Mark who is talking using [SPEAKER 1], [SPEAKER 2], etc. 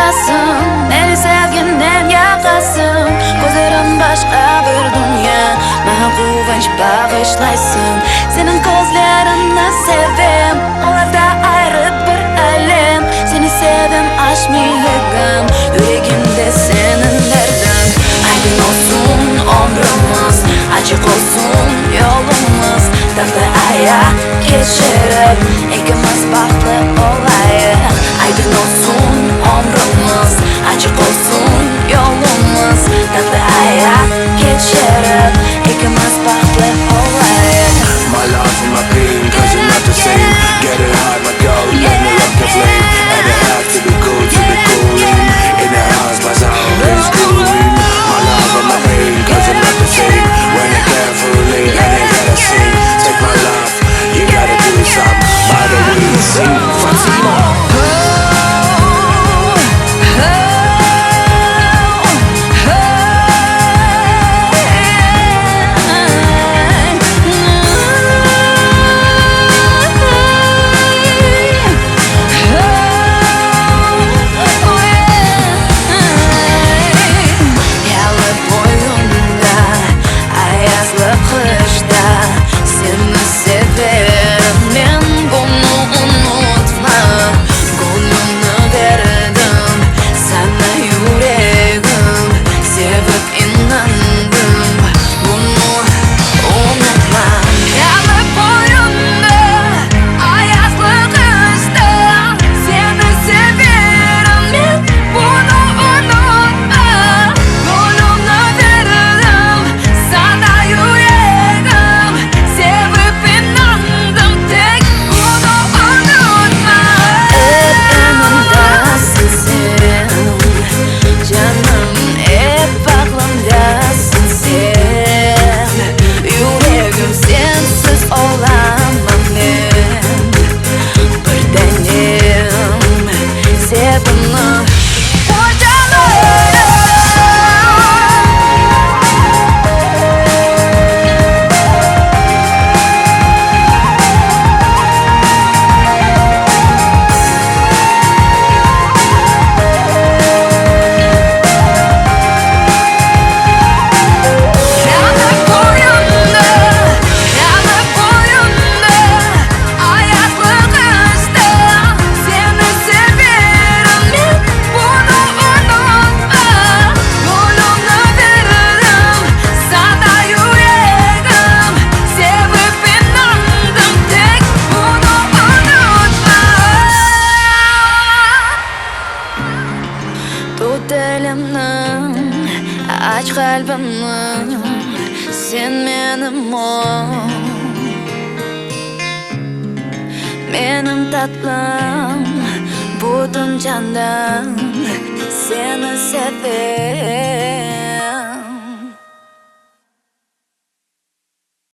[SPEAKER 1] olasın, meni sevginden yakasın. Gözlerin başka bir dünya, bana kuvvanç bağışlaysın. Senin gözlerini sevdim, orada ayrı bir alem. Seni sevdim aşmayacağım, yüreğimde senin derdin. Aydın olsun ömrümüz, açık olsun yolumuz. Tatlı ayak geçirip ikimiz bahtlı olayık. Aydın olsun ömrümüz, açık olsun yolumuz. Tatlı ayak geçirip ikimiz bahtlı olayık.
[SPEAKER 2] My love and my pain, cause you're not the same. Get it hard, my girl, let me rock your flame. And it has to be cool, in the house, my sound is grooving. My love and my pain, cause you're not the same. When you carefully, and you gotta sing. Take my love, you gotta do something. By the way you sing, Francina.
[SPEAKER 1] Tut elimden, aç kalbimi, sen benim o. Benim tatlım, bütün candan seni sever.